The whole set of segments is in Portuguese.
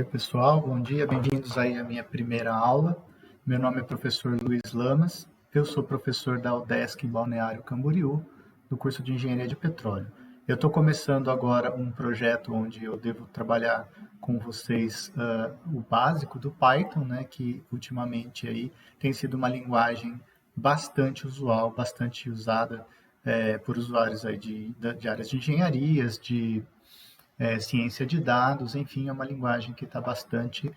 Oi, pessoal, bom dia, bem-vindos aí à minha primeira aula. Meu nome é professor Luiz Lamas, eu sou professor da UDESC Balneário Camboriú, do curso de Engenharia de Petróleo. Eu estou começando agora um projeto onde eu devo trabalhar com vocês o básico do Python, né, que ultimamente aí tem sido uma linguagem bastante usual, bastante usada por usuários aí de áreas de engenharias, de ciência de dados, enfim, é uma linguagem que está bastante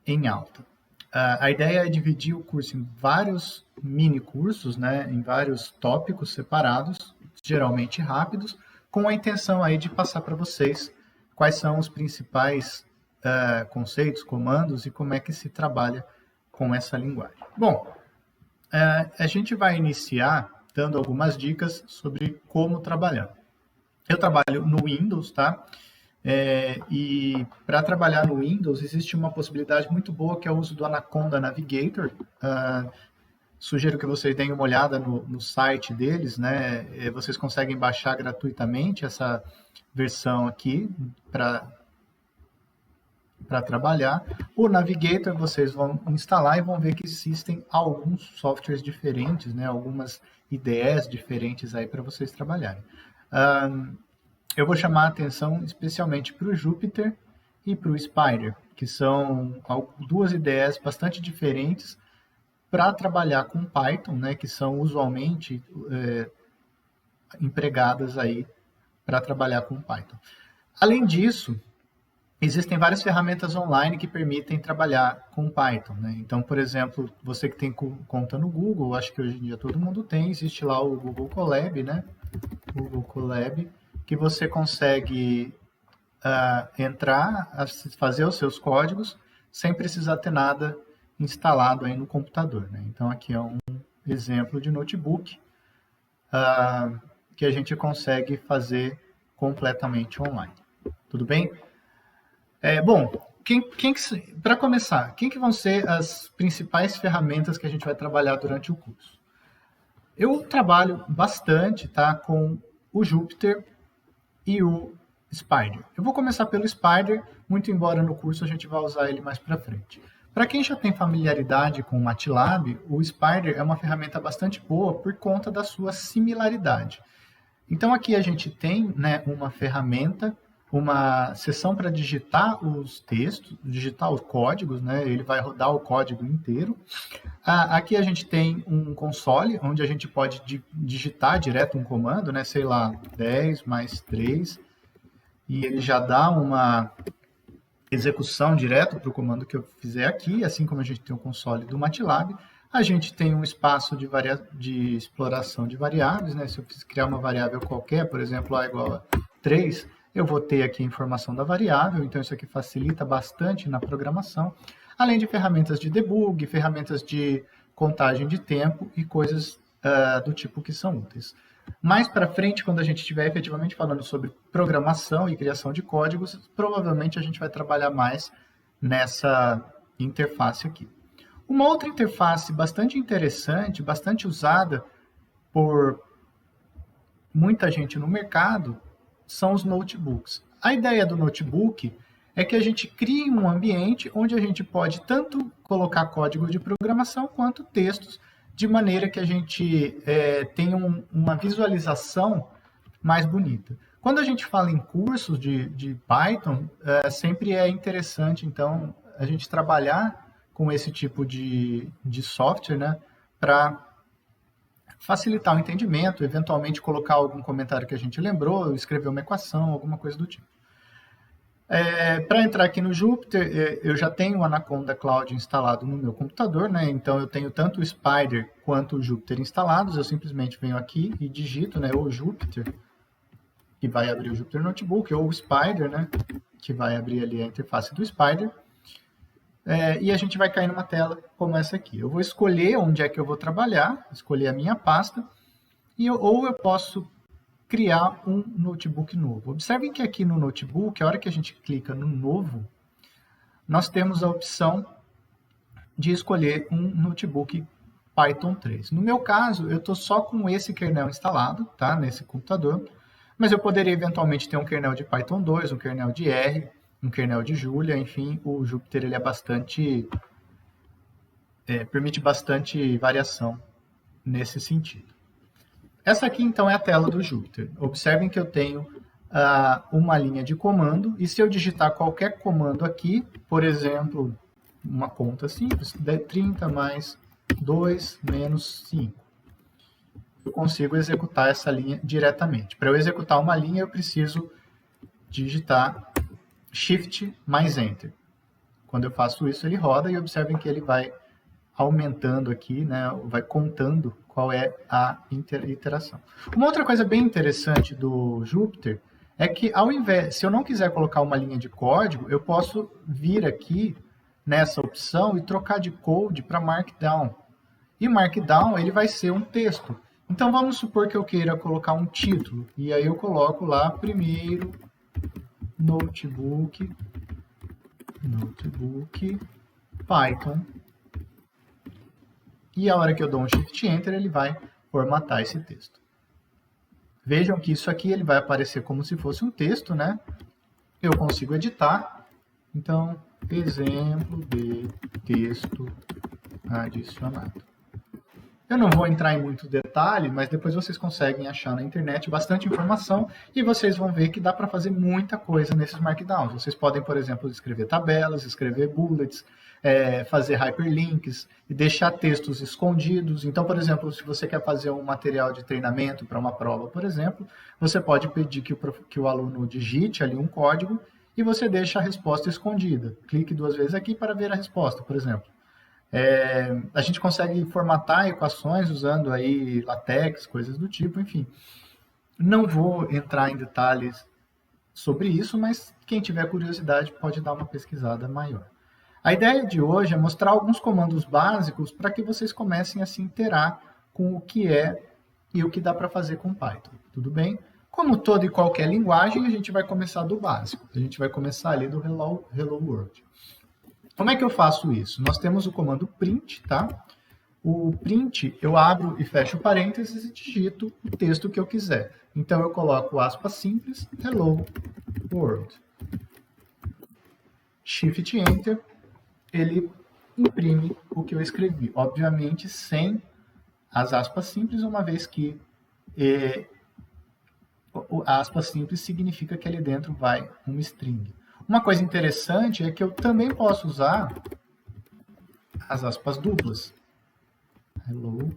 em alta. A ideia é dividir o curso em vários mini cursos, né, em vários tópicos separados, geralmente rápidos, com a intenção aí de passar para vocês quais são os principais conceitos, comandos e como é que se trabalha com essa linguagem. Bom, a gente vai iniciar dando algumas dicas sobre como trabalhar. Eu trabalho no Windows, tá? E para trabalhar no Windows existe uma possibilidade muito boa que é o uso do Anaconda Navigator. Sugiro que vocês deem uma olhada no site deles, né? Vocês conseguem baixar gratuitamente essa versão aqui para trabalhar. O Navigator vocês vão instalar e vão ver que existem alguns softwares diferentes, né? Algumas IDEs diferentes aí para vocês trabalharem. Eu vou chamar a atenção especialmente para o Jupyter e para o Spyder, que são duas ideias bastante diferentes para trabalhar com Python, né, que são usualmente empregadas aí para trabalhar com Python. Além disso, existem várias ferramentas online que permitem trabalhar com Python, né? Então, por exemplo, você que tem conta no Google, acho que hoje em dia todo mundo tem, existe lá o Google Colab, né? Google Colab, que você consegue entrar, fazer os seus códigos, sem precisar ter nada instalado aí no computador, né? Então, aqui é um exemplo de notebook que a gente consegue fazer completamente online. Tudo bem? Bom, para começar, quem que vão ser as principais ferramentas que a gente vai trabalhar durante o curso? Eu trabalho bastante, tá, com o Jupyter e o Spyder. Eu vou começar pelo Spyder, muito embora no curso a gente vá usar ele mais para frente. Para quem já tem familiaridade com o MATLAB, o Spyder é uma ferramenta bastante boa por conta da sua similaridade. Então aqui a gente tem, né, uma ferramenta, uma seção para digitar os textos, digitar os códigos, né? Ele vai rodar o código inteiro. Aqui a gente tem um console, onde a gente pode digitar direto um comando, né? Sei lá, 10 mais 3, e ele já dá uma execução direto para o comando que eu fizer aqui, assim como a gente tem o console do MATLAB. A gente tem um espaço de exploração de variáveis, né? Se eu criar uma variável qualquer, por exemplo, A igual a 3, eu vou ter aqui a informação da variável, então isso aqui facilita bastante na programação, além de ferramentas de debug, ferramentas de contagem de tempo e coisas do tipo que são úteis. Mais para frente, quando a gente estiver efetivamente falando sobre programação e criação de códigos, provavelmente a gente vai trabalhar mais nessa interface aqui. Uma outra interface bastante interessante, bastante usada por muita gente no mercado, são os notebooks. A ideia do notebook é que a gente crie um ambiente onde a gente pode tanto colocar código de programação quanto textos, de maneira que a gente tenha uma visualização mais bonita. Quando a gente fala em cursos de Python, sempre é interessante, então, a gente trabalhar com esse tipo de software, né, para facilitar o entendimento, eventualmente colocar algum comentário que a gente lembrou, escrever uma equação, alguma coisa do tipo. Para entrar aqui no Jupyter, eu já tenho o Anaconda Cloud instalado no meu computador, né? Então eu tenho tanto o Spyder quanto o Jupyter instalados, eu simplesmente venho aqui e digito, né, o Jupyter, que vai abrir o Jupyter Notebook, ou o Spyder, né, que vai abrir ali a interface do Spyder. E a gente vai cair numa tela como essa aqui. Eu vou escolher onde é que eu vou trabalhar, escolher a minha pasta, ou eu posso criar um notebook novo. Observem que aqui no notebook, a hora que a gente clica no novo, nós temos a opção de escolher um notebook Python 3. No meu caso, eu estou só com esse kernel instalado, tá, nesse computador, mas eu poderia eventualmente ter um kernel de Python 2, um kernel de R, um kernel de Julia, enfim, o Jupyter ele é bastante, permite bastante variação nesse sentido. Essa aqui, então, é a tela do Jupyter. Observem que eu tenho uma linha de comando, e se eu digitar qualquer comando aqui, por exemplo, uma conta simples, 30 mais 2 menos 5, eu consigo executar essa linha diretamente. Para eu executar uma linha, eu preciso digitar Shift mais Enter. Quando eu faço isso, ele roda, e observem que ele vai aumentando aqui, né, vai contando qual é a iteração. Uma outra coisa bem interessante do Jupyter é que, ao invés, se eu não quiser colocar uma linha de código, eu posso vir aqui nessa opção e trocar de code para Markdown. E Markdown ele vai ser um texto. Então vamos supor que eu queira colocar um título, e aí eu coloco lá primeiro notebook Python. E a hora que eu dou um Shift Enter, ele vai formatar esse texto. Vejam que isso aqui ele vai aparecer como se fosse um texto, né? Eu consigo editar. Então, exemplo de texto adicionado. Eu não vou entrar em muito detalhe, mas depois vocês conseguem achar na internet bastante informação e vocês vão ver que dá para fazer muita coisa nesses Markdowns. Vocês podem, por exemplo, escrever tabelas, escrever bullets, fazer hyperlinks e deixar textos escondidos. Então, por exemplo, se você quer fazer um material de treinamento para uma prova, por exemplo, você pode pedir que o aluno digite ali um código e você deixa a resposta escondida. Clique 2 vezes aqui para ver a resposta, por exemplo. A gente consegue formatar equações usando aí LaTeX, coisas do tipo, enfim. Não vou entrar em detalhes sobre isso, mas quem tiver curiosidade pode dar uma pesquisada maior. A ideia de hoje é mostrar alguns comandos básicos para que vocês comecem a se inteirar com o que é e o que dá para fazer com Python, tudo bem? Como toda e qualquer linguagem, a gente vai começar do básico. A gente vai começar ali do Hello World. Como é que eu faço isso? Nós temos o comando print, tá? O print, eu abro e fecho parênteses e digito o texto que eu quiser. Então, eu coloco aspas simples, Hello World. Shift Enter, ele imprime o que eu escrevi. Obviamente, sem as aspas simples, uma vez que a aspas simples significa que ali dentro vai uma string. Uma coisa interessante é que eu também posso usar as aspas duplas. Hello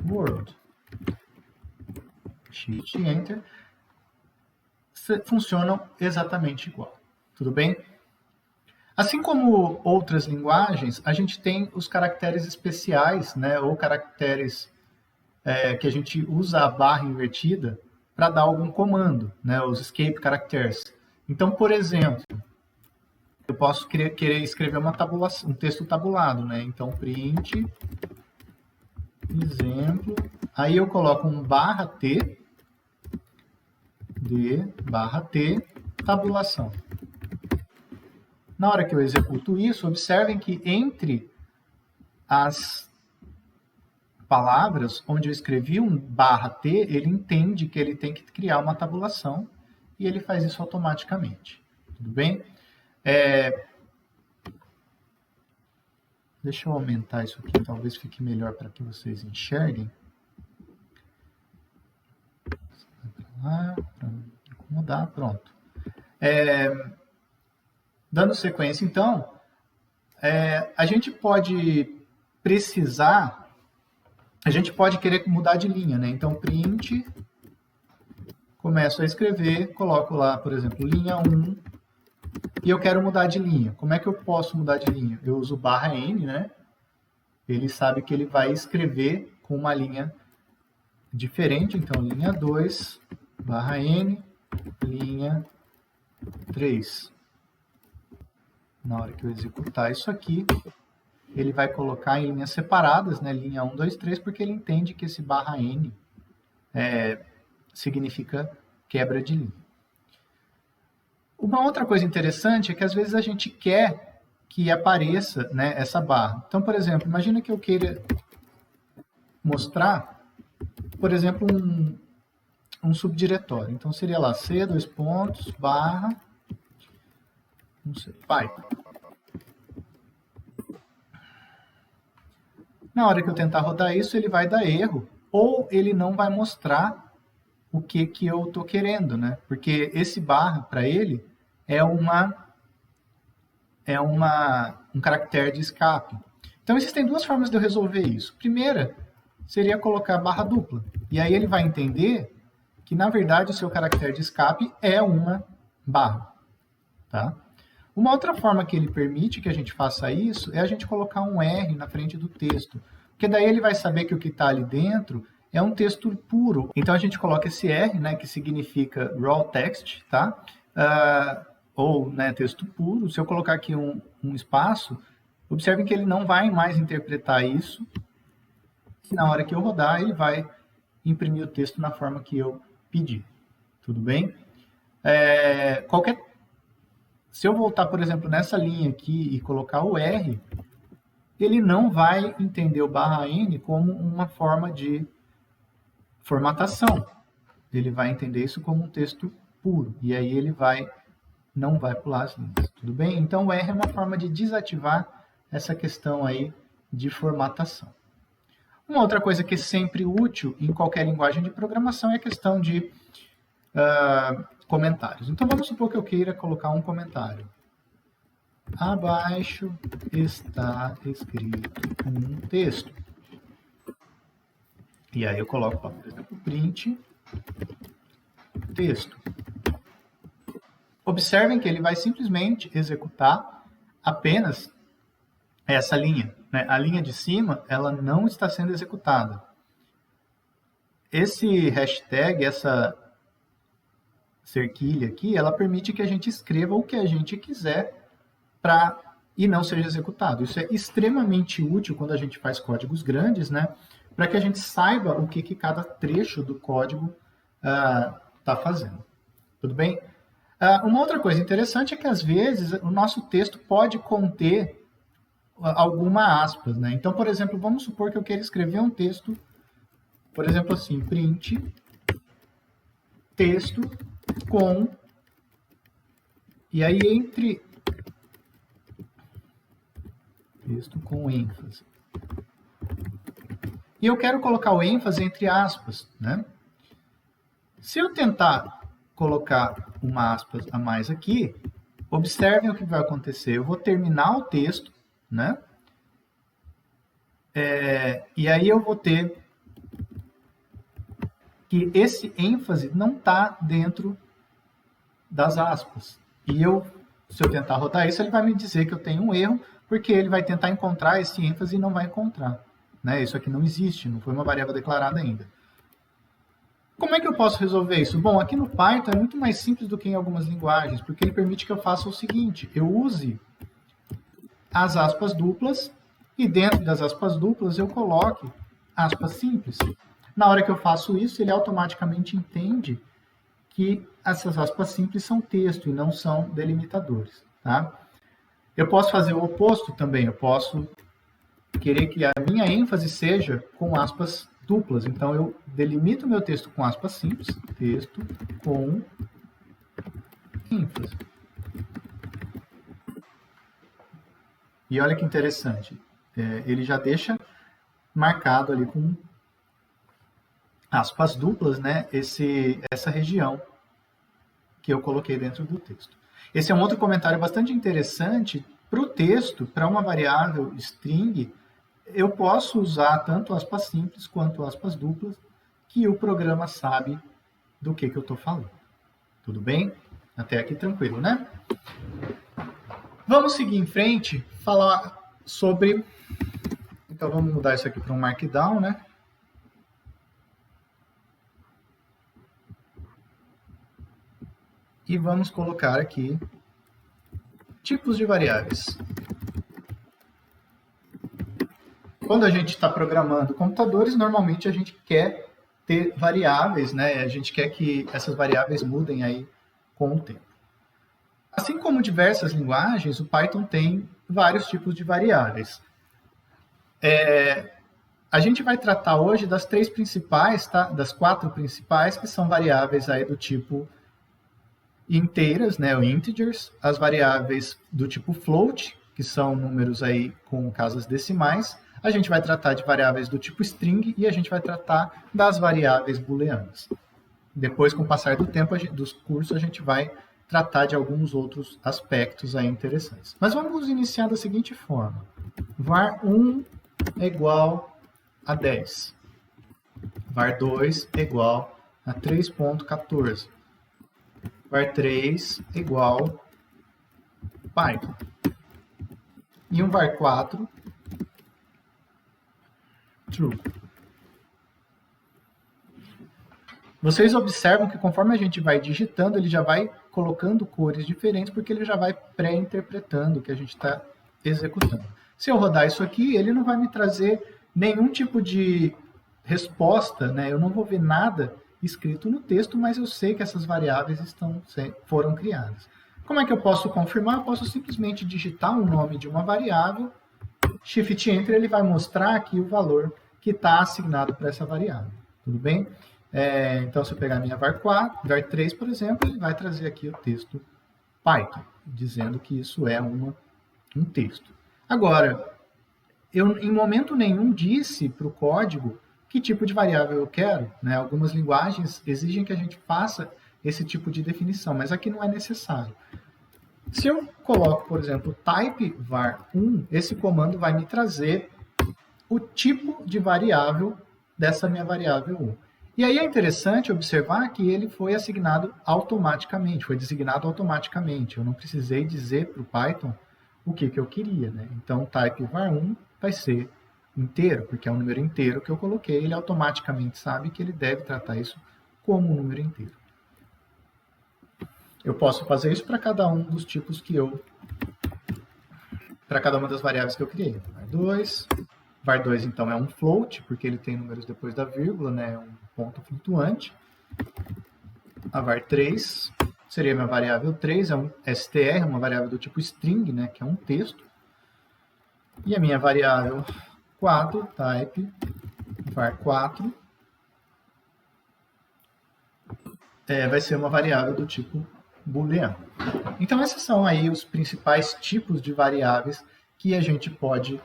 World. Shift Enter. Funcionam exatamente igual. Tudo bem? Assim como outras linguagens, a gente tem os caracteres especiais, né, ou caracteres que a gente usa a barra invertida para dar algum comando, né, os escape characters. Então, por exemplo, eu posso querer escrever uma tabulação, um texto tabulado, né? Então, print, exemplo, aí eu coloco um /t, tabulação. Na hora que eu executo isso, observem que entre as palavras onde eu escrevi um /t, ele entende que ele tem que criar uma tabulação e ele faz isso automaticamente. Tudo bem? Deixa eu aumentar isso aqui, talvez fique melhor para que vocês enxerguem. Para acomodar, pronto. Dando sequência, então, a gente pode precisar, a gente pode querer mudar de linha, né? Então, print, começo a escrever, coloco lá, por exemplo, linha 1, e eu quero mudar de linha. Como é que eu posso mudar de linha? Eu uso /n, né? Ele sabe que ele vai escrever com uma linha diferente. Então, linha 2, /n, linha 3. Na hora que eu executar isso aqui, ele vai colocar em linhas separadas, né? Linha 1, 2, 3, porque ele entende que esse /n significa quebra de linha. Uma outra coisa interessante é que às vezes a gente quer que apareça, né, essa barra. Então, por exemplo, imagina que eu queira mostrar, por exemplo, um subdiretório. Então, seria lá C, /, Não sei, Python. Na hora que eu tentar rodar isso, ele vai dar erro, ou ele não vai mostrar o que eu estou querendo, né? Porque esse barra, para ele, é um caractere de escape. Então, existem duas formas de eu resolver isso. Primeira seria colocar barra dupla. E aí ele vai entender que, na verdade, o seu caractere de escape é uma barra. Tá? Uma outra forma que ele permite que a gente faça isso é a gente colocar um R na frente do texto. Porque daí ele vai saber que o que está ali dentro é um texto puro. Então, a gente coloca esse R, né, que significa raw text, tá? Ou, né, texto puro. Se eu colocar aqui um espaço, observem que ele não vai mais interpretar isso. E na hora que eu rodar, ele vai imprimir o texto na forma que eu pedi. Tudo bem? Se eu voltar, por exemplo, nessa linha aqui e colocar o R, ele não vai entender o barra N como uma forma de formatação. Ele vai entender isso como um texto puro. E aí ele não vai pular as linhas. Tudo bem? Então, o R é uma forma de desativar essa questão aí de formatação. Uma outra coisa que é sempre útil em qualquer linguagem de programação é a questão de comentários. Então, vamos supor que eu queira colocar um comentário. Abaixo está escrito um texto. E aí eu coloco, por exemplo, print texto. Observem que ele vai simplesmente executar apenas essa linha, né? A linha de cima, ela não está sendo executada. Esse hashtag, essa cerquilha aqui, ela permite que a gente escreva o que a gente quiser e não seja executado. Isso é extremamente útil quando a gente faz códigos grandes, né? Para que a gente saiba o que cada trecho do código está fazendo. Tudo bem? Uma outra coisa interessante é que, às vezes, o nosso texto pode conter alguma aspas, né? Então, por exemplo, vamos supor que eu queira escrever um texto, por exemplo, assim, print texto com... E aí, entre... texto com ênfase. E eu quero colocar o ênfase entre aspas, né? Se eu tentar colocar uma aspas a mais aqui, observem o que vai acontecer. Eu vou terminar o texto, né? E aí eu vou ter que esse ênfase não está dentro das aspas. E se eu tentar rodar isso, ele vai me dizer que eu tenho um erro, porque ele vai tentar encontrar esse ênfase e não vai encontrar. Né? Isso aqui não existe, não foi uma variável declarada ainda. Como é que eu posso resolver isso? Bom, aqui no Python é muito mais simples do que em algumas linguagens, porque ele permite que eu faça o seguinte, eu use as aspas duplas e dentro das aspas duplas eu coloque aspas simples. Na hora que eu faço isso, ele automaticamente entende que essas aspas simples são texto e não são delimitadores. Tá? Eu posso fazer o oposto também, eu posso querer que a minha ênfase seja com aspas duplas. Então, eu delimito meu texto com aspas simples, texto com ênfase. E olha que interessante, ele já deixa marcado ali com aspas duplas, né, essa região que eu coloquei dentro do texto. Esse é um outro comentário bastante interessante para o texto, para uma variável string. Eu posso usar tanto aspas simples quanto aspas duplas, que o programa sabe do que eu estou falando. Tudo bem? Até aqui tranquilo, né? Vamos seguir em frente, falar sobre... Então, vamos mudar isso aqui para um Markdown, né? E vamos colocar aqui tipos de variáveis. Quando a gente está programando computadores, normalmente a gente quer ter variáveis, né? A gente quer que essas variáveis mudem aí com o tempo. Assim como diversas linguagens, o Python tem vários tipos de variáveis. A gente vai tratar hoje das 3 principais, tá? Das 4 principais, que são variáveis aí do tipo inteiras, né, ou integers, as variáveis do tipo float, que são números aí com casas decimais. A gente vai tratar de variáveis do tipo string e a gente vai tratar das variáveis booleanas. Depois, com o passar do tempo dos cursos, a gente vai tratar de alguns outros aspectos aí interessantes. Mas vamos iniciar da seguinte forma. var1 é igual a 10. var2 é igual a 3.14. var3 é igual Python. E um var4 true. Vocês observam que conforme a gente vai digitando, ele já vai colocando cores diferentes, porque ele já vai pré-interpretando o que a gente está executando. Se eu rodar isso aqui, ele não vai me trazer nenhum tipo de resposta, né? Eu não vou ver nada escrito no texto, mas eu sei que essas variáveis foram criadas. Como é que eu posso confirmar? Eu posso simplesmente digitar o nome de uma variável, Shift Enter, ele vai mostrar aqui o valor que está assignado para essa variável. Tudo bem? Então, se eu pegar a minha var4, var3, por exemplo, ele vai trazer aqui o texto Python, dizendo que isso é um texto. Agora, eu em momento nenhum disse para o código que tipo de variável eu quero. Né? Algumas linguagens exigem que a gente faça esse tipo de definição, mas aqui não é necessário. Se eu coloco, por exemplo, type var1, esse comando vai me trazer o tipo de variável dessa minha variável 1. E aí é interessante observar que ele foi assignado automaticamente, foi designado automaticamente. Eu não precisei dizer para o Python o que eu queria. Né? Então, type var1 vai ser inteiro, porque é um número inteiro que eu coloquei. Ele automaticamente sabe que ele deve tratar isso como um número inteiro. Eu posso fazer isso para cada um dos tipos para cada uma das variáveis que eu criei. var2, var2 então é um float, porque ele tem números depois da vírgula, né? É um ponto flutuante. A var3 seria minha variável 3, é um str, uma variável do tipo string, né? Que é um texto. E a minha variável 4, type var4, vai ser uma variável do tipo booleano. Então, esses são aí os principais tipos de variáveis que a gente pode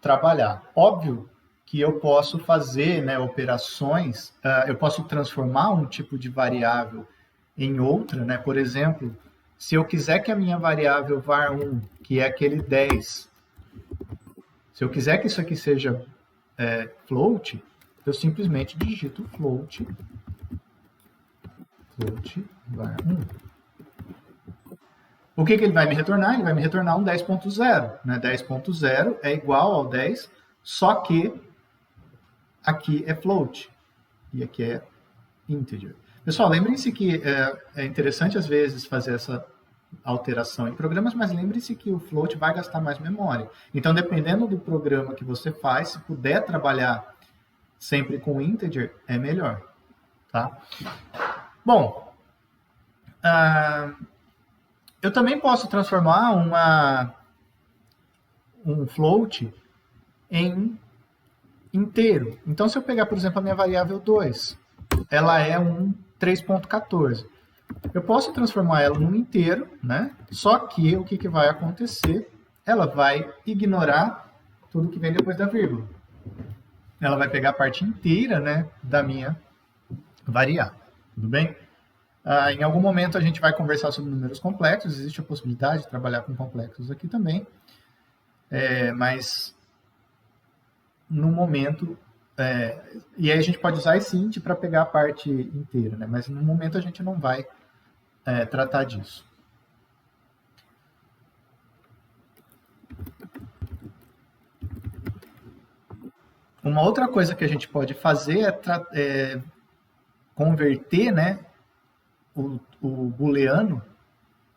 trabalhar. Óbvio que eu posso fazer, né, operações, eu posso transformar um tipo de variável em outra, né? Por exemplo, se eu quiser que a minha variável var1, que é aquele 10, se eu quiser que isso aqui seja float, eu simplesmente digito float var1. O que ele vai me retornar? Ele vai me retornar um 10.0. Né? 10.0 é igual ao 10, só que aqui é float e aqui é integer. Pessoal, lembrem-se que é interessante às vezes fazer essa alteração em programas, mas lembre-se que o float vai gastar mais memória. Então, dependendo do programa que você faz, se puder trabalhar sempre com integer, é melhor. Tá? Bom, eu também posso transformar um float em inteiro. Então, se eu pegar, por exemplo, a minha variável 2, ela é um 3.14. Eu posso transformar ela num inteiro, né? Só que o que vai acontecer? Ela vai ignorar tudo que vem depois da vírgula. Ela vai pegar a parte inteira, né, da minha variável. Tudo bem? Em algum momento a gente vai conversar sobre números complexos, existe a possibilidade de trabalhar com complexos aqui também, mas no momento, e aí a gente pode usar esse int para pegar a parte inteira, né? Mas no momento a gente não vai tratar disso. Uma outra coisa que a gente pode fazer é converter, né, o booleano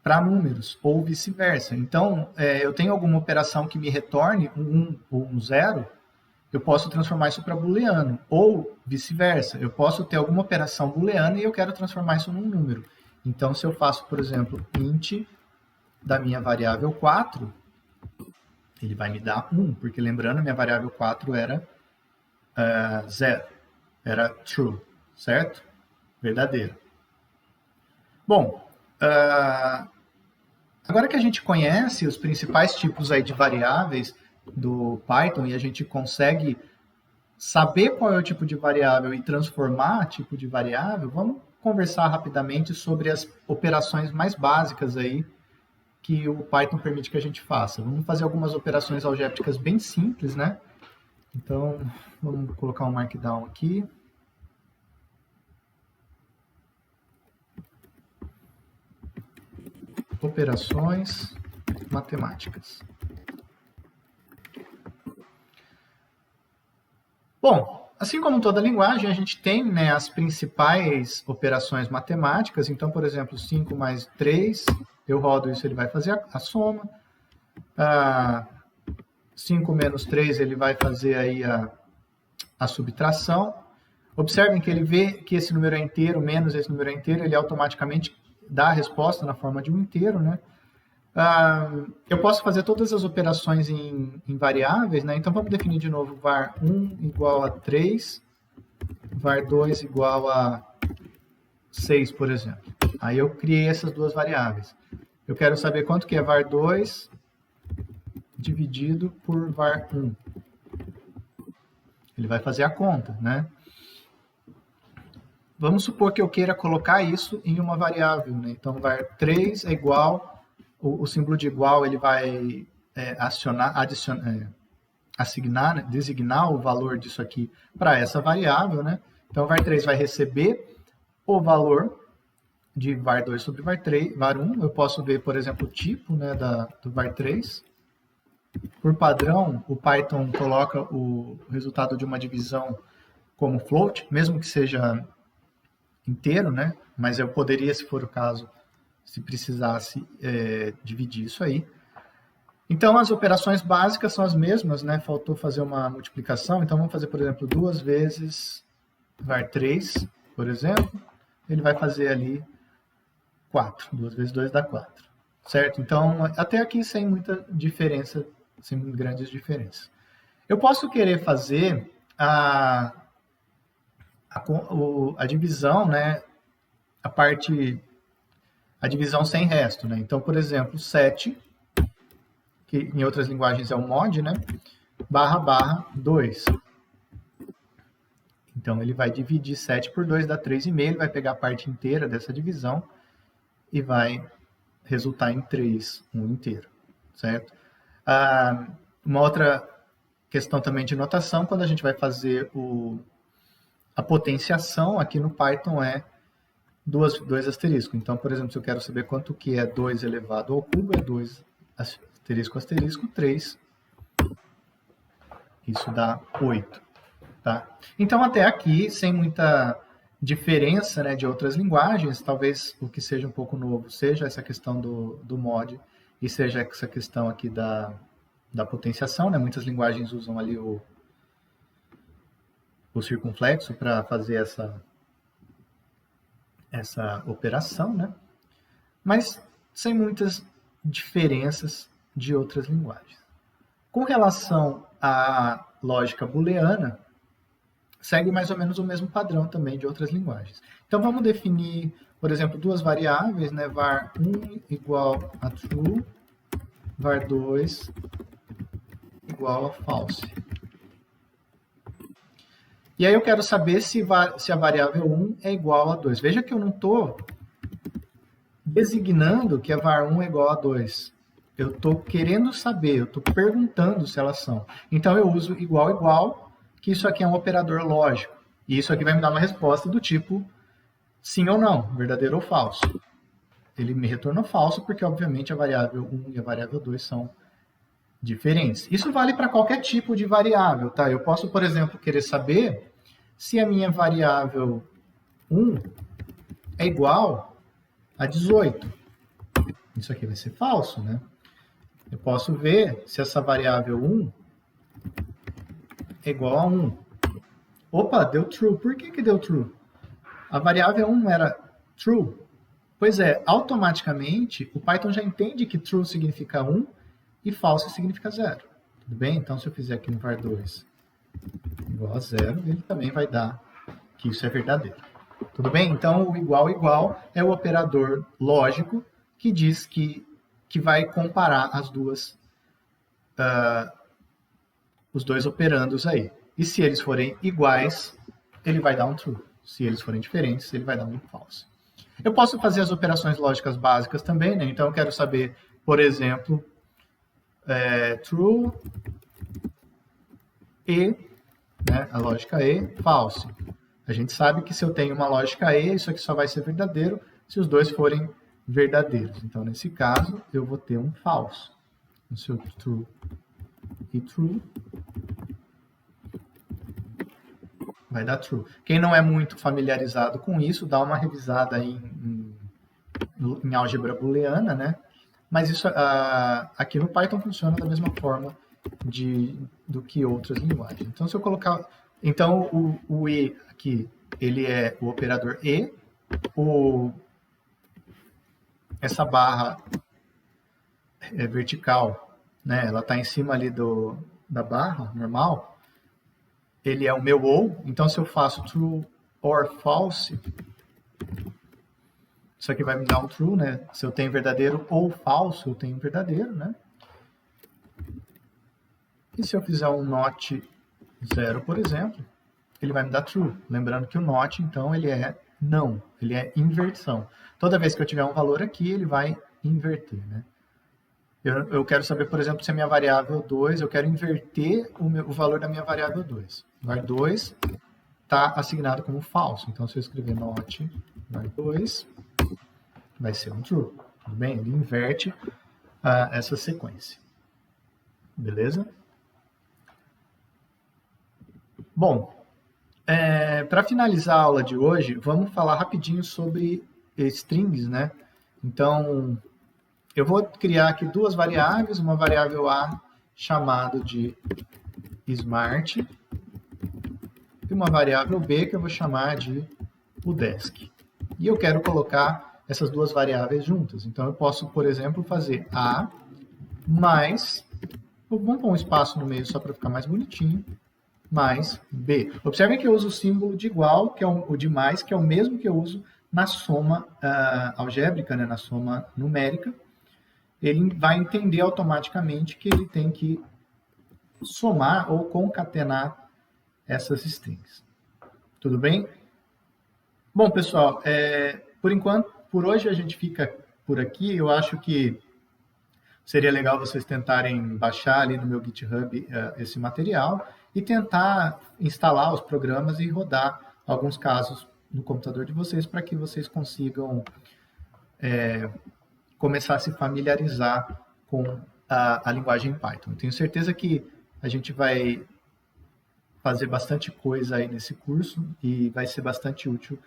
para números, ou vice-versa. Então, eu tenho alguma operação que me retorne um 1 ou um 0, eu posso transformar isso para booleano, ou vice-versa. Eu posso ter alguma operação booleana e eu quero transformar isso num número. Então, se eu faço, por exemplo, int da minha variável 4, ele vai me dar 1, porque lembrando, minha variável 4 era 0, era true, certo? Verdadeiro. Bom, Agora que a gente conhece os principais tipos aí de variáveis do Python e a gente consegue saber qual é o tipo de variável e transformar tipo de variável, vamos conversar rapidamente sobre as operações mais básicas aí que o Python permite que a gente faça. Vamos fazer algumas operações algébricas bem simples, né? Então, vamos colocar um Markdown aqui. Operações matemáticas. Bom, assim como toda linguagem, a gente tem, né, as principais operações matemáticas. Então, por exemplo, 5 mais 3, eu rodo isso, ele vai fazer a soma. 5 menos 3, ele vai fazer aí a subtração. Observem que ele vê que esse número é inteiro, menos esse número é inteiro, ele automaticamente dá a resposta na forma de um inteiro, né? Eu posso fazer todas as operações em variáveis, né? Então, vamos definir de novo var1 igual a 3, var2 igual a 6, por exemplo. Aí eu criei essas duas variáveis. Eu quero saber quanto que é var2 dividido por var1. Ele vai fazer a conta, né? Vamos supor que eu queira colocar isso em uma variável, né? Então, var3 é igual, o símbolo de igual ele vai assignar, né? Designar o valor disso aqui para essa variável, né? Então, var3 vai receber o valor de var2 sobre var1. Eu posso ver, por exemplo, o tipo, né, do var3. Por padrão, o Python coloca o resultado de uma divisão como float, mesmo que seja inteiro, né? Mas eu poderia, se for o caso, se precisasse, dividir isso aí. Então, as operações básicas são as mesmas, né? Faltou fazer uma multiplicação. Então, vamos fazer, por exemplo, 2 vezes var3, por exemplo. Ele vai fazer ali 4. 2 vezes 2 dá 4. Certo? Então, até aqui sem muita diferença, sem grandes diferenças. Eu posso querer fazer a divisão, né? A divisão sem resto, né? Então, por exemplo, 7, que em outras linguagens é o mod, né? // 2. Então, ele vai dividir 7 por 2, dá 3,5. Ele vai pegar a parte inteira dessa divisão e vai resultar em 3, um inteiro, certo? Uma outra questão também de notação, quando a gente vai fazer a potenciação aqui no Python é 2 asterisco. Então, por exemplo, se eu quero saber quanto que é 2 elevado ao cubo, é 2 asterisco asterisco 3. Isso dá 8. Tá? Então, até aqui, sem muita diferença, né, de outras linguagens, talvez o que seja um pouco novo seja essa questão do mod e seja essa questão aqui da potenciação, né? Muitas linguagens usam ali o circunflexo para fazer essa operação, né? Mas sem muitas diferenças de outras linguagens. Com relação à lógica booleana, segue mais ou menos o mesmo padrão também de outras linguagens. Então, vamos definir, por exemplo, duas variáveis, né? var1 igual a true, var2 igual a false. E aí eu quero saber se a variável 1 é igual a 2. Veja que eu não estou designando que a var1 é igual a 2. Eu estou querendo saber, eu estou perguntando se elas são. Então eu uso igual, igual, que isso aqui é um operador lógico. E isso aqui vai me dar uma resposta do tipo sim ou não, verdadeiro ou falso. Ele me retornou falso porque, obviamente, a variável 1 e a variável 2 são diferentes. Isso vale para qualquer tipo de variável, tá? Eu posso, por exemplo, querer saber se a minha variável 1 é igual a 18. Isso aqui vai ser falso, né? Eu posso ver se essa variável 1 é igual a 1. Opa, deu true. Por que deu true? A variável 1 era true. Pois é, automaticamente o Python já entende que true significa 1 e false significa 0. Tudo bem? Então, se eu fizer aqui no var2 igual a 0, ele também vai dar que isso é verdadeiro. Tudo bem? Então, o igual igual é o operador lógico que diz que vai comparar os dois operandos aí. E se eles forem iguais, ele vai dar um true. Se eles forem diferentes, ele vai dar um false. Eu posso fazer as operações lógicas básicas também, né? Então eu quero saber, por exemplo, true e, né, a lógica e, false. A gente sabe que se eu tenho uma lógica e, isso aqui só vai ser verdadeiro se os dois forem verdadeiros. Então, nesse caso, eu vou ter um false. No seu true e true, vai dar true. Quem não é muito familiarizado com isso, dá uma revisada aí em álgebra booleana, né? Mas isso aqui no Python funciona da mesma forma do que outras linguagens. Então, se eu colocar... Então, o e aqui, ele é o operador e. Essa barra vertical, né? Ela está em cima ali da barra normal. Ele é o meu ou. Então, se eu faço true or false, isso aqui vai me dar um true, né? Se eu tenho verdadeiro ou falso, eu tenho verdadeiro, né? E se eu fizer um not 0, por exemplo, ele vai me dar true. Lembrando que o not, então, ele é não, ele é inversão. Toda vez que eu tiver um valor aqui, ele vai inverter, né? Eu quero saber, por exemplo, se a minha variável 2, eu quero inverter o valor da minha variável 2. Var2 está assignado como falso. Então, se eu escrever not var2, vai ser um true. Tudo bem? Ele inverte essa sequência. Beleza? Bom, para finalizar a aula de hoje, vamos falar rapidinho sobre strings, né? Então, eu vou criar aqui duas variáveis, uma variável A chamada de smart e uma variável B que eu vou chamar de udesc. E eu quero colocar essas duas variáveis juntas. Então, eu posso, por exemplo, fazer A mais, vamos pôr um espaço no meio só para ficar mais bonitinho, mais B. Observem que eu uso o símbolo de igual, que é o de mais, que é o mesmo que eu uso na soma algébrica, né, na soma numérica. Ele vai entender automaticamente que ele tem que somar ou concatenar essas strings. Tudo bem? Bom, pessoal, por enquanto, por hoje a gente fica por aqui. Eu acho que seria legal vocês tentarem baixar ali no meu GitHub esse material e tentar instalar os programas e rodar alguns casos no computador de vocês para que vocês consigam começar a se familiarizar com a linguagem Python. Tenho certeza que a gente vai fazer bastante coisa aí nesse curso e vai ser bastante útil.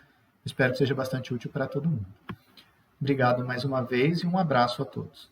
Espero que seja bastante útil para todo mundo. Obrigado mais uma vez e um abraço a todos.